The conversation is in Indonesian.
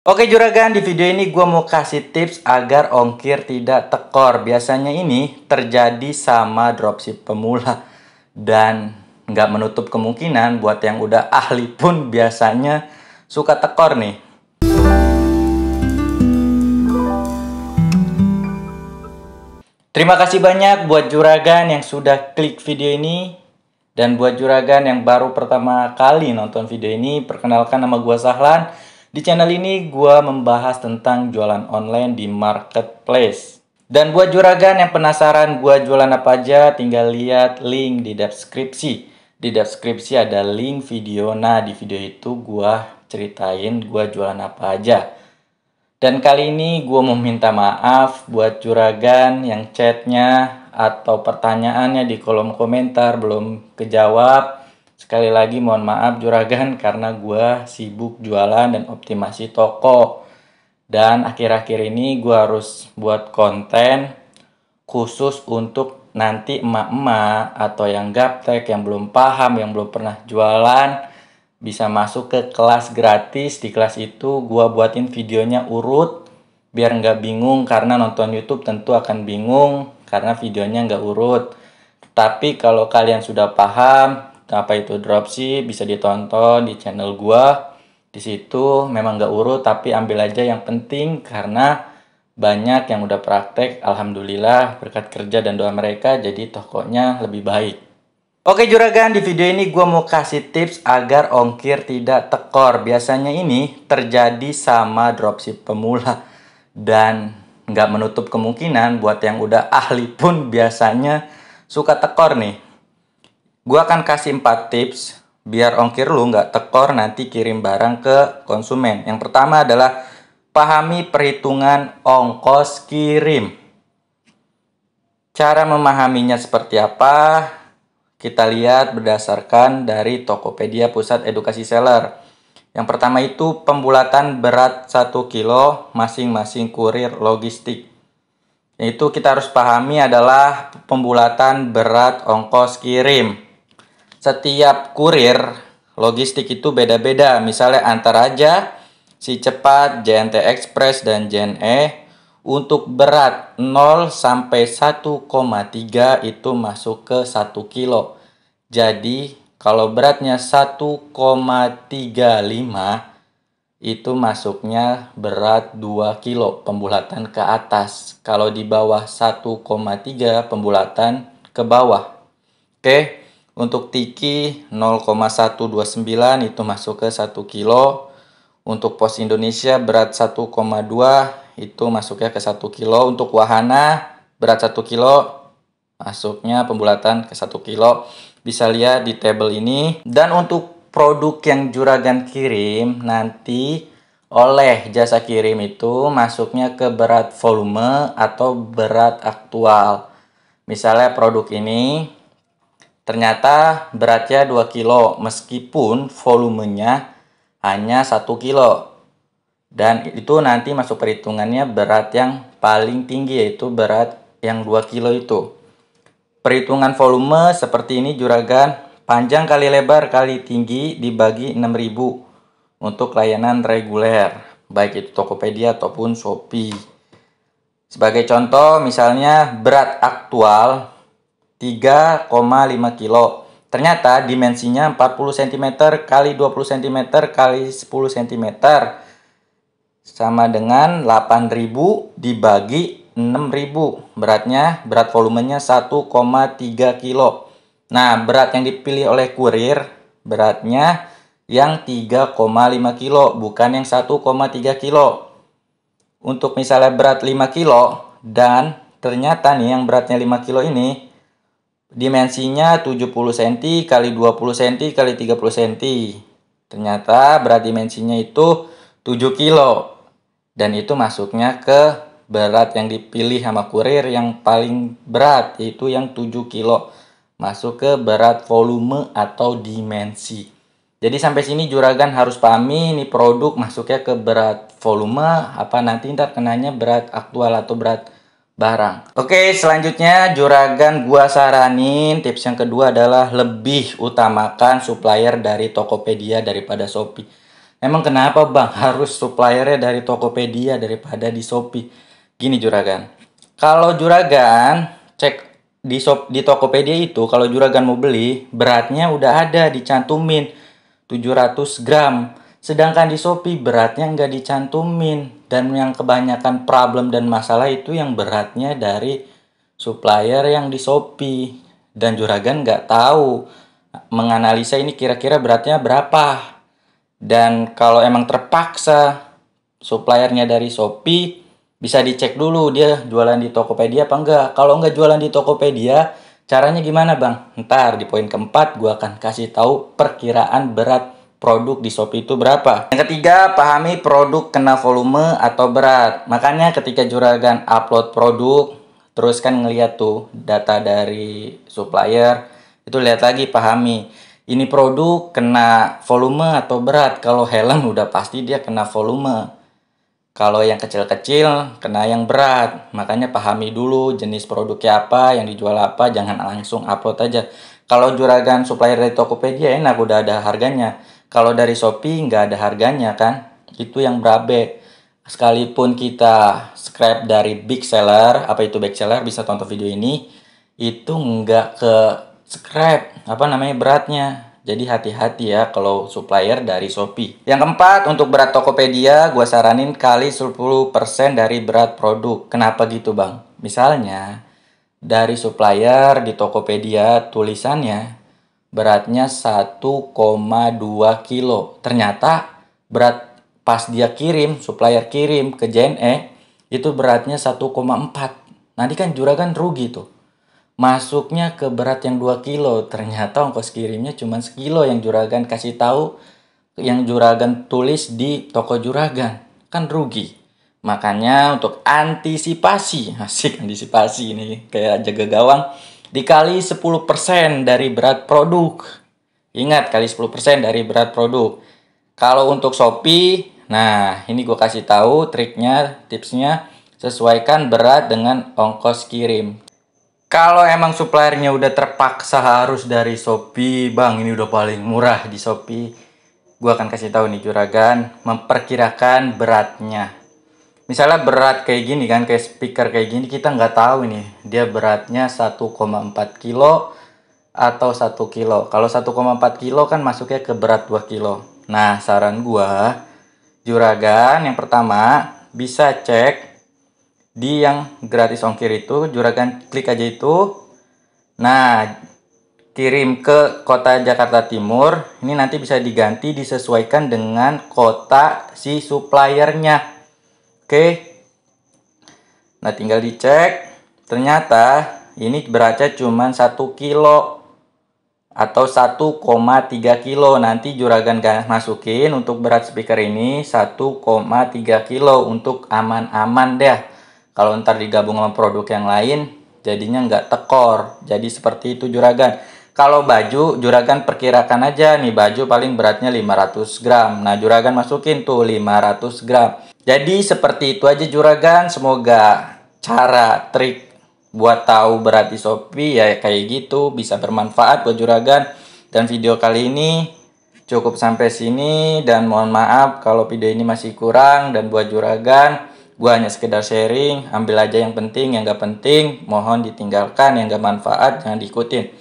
Oke juragan, di video ini gue mau kasih tips agar ongkir tidak tekor. Biasanya ini terjadi sama dropship pemula. Dan nggak menutup kemungkinan buat yang udah ahli pun biasanya suka tekor nih. Terima kasih banyak buat juragan yang sudah klik video ini. Dan buat juragan yang baru pertama kali nonton video ini, perkenalkan nama gue Sahlan. Di channel ini gue membahas tentang jualan online di marketplace. Dan buat juragan yang penasaran gue jualan apa aja, tinggal lihat link di deskripsi. Di deskripsi ada link video. Nah, di video itu gue ceritain gue jualan apa aja. Dan kali ini gue mau minta maaf buat juragan yang chatnya atau pertanyaannya di kolom komentar belum kejawab. Sekali lagi mohon maaf juragan karena gue sibuk jualan dan optimasi toko. Dan akhir-akhir ini gue harus buat konten khusus untuk nanti emak-emak atau yang gaptek, yang belum paham, yang belum pernah jualan, bisa masuk ke kelas gratis. Di kelas itu gue buatin videonya urut biar nggak bingung, karena nonton YouTube tentu akan bingung karena videonya nggak urut. Tapi kalau kalian sudah paham apa itu dropship, bisa ditonton di channel gua. Di situ memang nggak urut, tapi ambil aja yang penting karena banyak yang udah praktek. Alhamdulillah berkat kerja dan doa mereka jadi tokonya lebih baik. Oke juragan, di video ini gua mau kasih tips agar ongkir tidak tekor. Biasanya ini terjadi sama dropship pemula. Dan nggak menutup kemungkinan buat yang udah ahli pun biasanya suka tekor nih. Gue akan kasih 4 tips biar ongkir lu nggak tekor nanti kirim barang ke konsumen. Yang pertama adalah pahami perhitungan ongkos kirim. Cara memahaminya seperti apa? Kita lihat berdasarkan dari Tokopedia Pusat Edukasi Seller. Yang pertama itu pembulatan berat 1 kilo masing-masing kurir logistik. Itu kita harus pahami adalah pembulatan berat ongkos kirim. Setiap kurir logistik itu beda-beda. Misalnya antar aja Si Cepat, JNT Express, dan JNE. Untuk berat 0 sampai 1,3 itu masuk ke 1 kilo. Jadi kalau beratnya 1,35 itu masuknya berat 2 kilo pembulatan ke atas. Kalau di bawah 1,3 pembulatan ke bawah. Oke. Untuk tiki 0,129 itu masuk ke 1 kilo. Untuk Pos Indonesia berat 1,2 itu masuknya ke 1 kilo. Untuk wahana berat 1 kilo masuknya pembulatan ke 1 kilo. Bisa lihat di tabel ini. Dan untuk produk yang juragan kirim nanti oleh jasa kirim itu masuknya ke berat volume atau berat aktual. Misalnya produk ini ternyata beratnya 2 kilo meskipun volumenya hanya 1 kilo. Dan itu nanti masuk perhitungannya berat yang paling tinggi, yaitu berat yang 2 kilo itu. Perhitungan volume seperti ini juragan, panjang kali lebar kali tinggi dibagi 6.000 untuk layanan reguler, baik itu Tokopedia ataupun Shopee. Sebagai contoh misalnya berat aktual 3,5 kilo. Ternyata dimensinya 40 cm kali 20 cm kali 10 cm sama dengan 8.000 dibagi 6.000. Berat volumenya 1,3 kilo. Nah, berat yang dipilih oleh kurir beratnya yang 3,5 kilo, bukan yang 1,3 kilo. Untuk misalnya berat 5 kilo dan ternyata nih yang beratnya 5 kilo ini dimensinya 70 cm kali 20 cm kali 30 cm. Ternyata berat dimensinya itu 7 kilo. Dan itu masuknya ke berat yang dipilih sama kurir yang paling berat, yaitu yang 7 kilo. Masuk ke berat volume atau dimensi. Jadi sampai sini juragan harus pahami ini produk masuknya ke berat volume apa nanti ntar kenanya berat aktual atau berat barang. Oke, selanjutnya juragan gua saranin tips yang kedua adalah lebih utamakan supplier dari Tokopedia daripada Shopee. Emang kenapa bang harus suppliernya dari Tokopedia daripada di Shopee? Gini juragan, kalau juragan cek di Tokopedia itu, kalau juragan mau beli, beratnya udah ada dicantumin 700 gram. Sedangkan di Shopee beratnya nggak dicantumin. Dan yang kebanyakan problem dan masalah itu yang beratnya dari supplier yang di Shopee. Dan juragan nggak tahu menganalisa ini kira-kira beratnya berapa. Dan kalau emang terpaksa suppliernya dari Shopee, bisa dicek dulu dia jualan di Tokopedia apa enggak. Kalau enggak jualan di Tokopedia, caranya gimana bang? Ntar di poin keempat gue akan kasih tahu perkiraan berat produk di Shopee itu berapa. Yang ketiga, pahami produk kena volume atau berat. Makanya ketika juragan upload produk, terus kan ngeliat tuh data dari supplier, itu lihat lagi, pahami ini produk kena volume atau berat. Kalau helm udah pasti dia kena volume. Kalau yang kecil-kecil kena yang berat. Makanya pahami dulu jenis produknya apa, yang dijual apa, jangan langsung upload aja. Kalau juragan supplier dari Tokopedia enak, udah ada harganya. Kalau dari Shopee nggak ada harganya kan. Itu yang berabe. Sekalipun kita scrap dari big seller, apa itu big seller, bisa tonton video ini, itu nggak ke scrap beratnya. Jadi hati-hati ya kalau supplier dari Shopee. Yang keempat, untuk berat Tokopedia gue saranin kali 10% dari berat produk. Kenapa gitu bang? Misalnya dari supplier di Tokopedia tulisannya beratnya 1,2 kilo. Ternyata berat pas dia kirim, supplier kirim ke JNE itu beratnya 1,4. Nanti kan juragan rugi tuh. Masuknya ke berat yang 2 kilo, ternyata ongkos kirimnya cuma sekilo yang juragan kasih tahu, yang juragan tulis di toko juragan. Kan rugi. Makanya untuk antisipasi, asik antisipasi ini kayak jaga gawang, dikali 10% dari berat produk. Ingat, kali 10% dari berat produk. Kalau untuk Shopee, nah ini gue kasih tahu triknya, tipsnya, sesuaikan berat dengan ongkos kirim. Kalau emang suppliernya udah terpaksa harus dari Shopee, bang ini udah paling murah di Shopee, gue akan kasih tahu nih juragan, memperkirakan beratnya. Misalnya berat kayak gini kan, kayak speaker kayak gini, kita nggak tahu nih dia beratnya 1,4 kilo atau 1 kilo. Kalau 1,4 kilo kan masuknya ke berat 2 kilo. Nah saran gue, juragan yang pertama bisa cek di yang gratis ongkir itu, juragan klik aja itu. Nah, kirim ke kota Jakarta Timur. Ini nanti bisa diganti, disesuaikan dengan kota si suppliernya. Oke. Nah, tinggal dicek. Ternyata ini beratnya cuma 1 kilo atau 1,3 kilo. Nanti juragan masukin untuk berat speaker ini 1,3 kilo untuk aman-aman deh. Kalau ntar digabung sama produk yang lain, jadinya nggak tekor. Jadi seperti itu juragan. Kalau baju, juragan perkirakan aja nih, baju paling beratnya 500 gram. Nah, juragan masukin tuh 500 gram. Jadi seperti itu aja juragan. Semoga cara trik buat tahu berat di Shopee ya kayak gitu bisa bermanfaat buat juragan. Dan video kali ini cukup sampai sini, dan mohon maaf kalau video ini masih kurang. Dan buat juragan, gue hanya sekedar sharing, ambil aja yang penting, yang gak penting mohon ditinggalkan, yang gak manfaat jangan diikutin.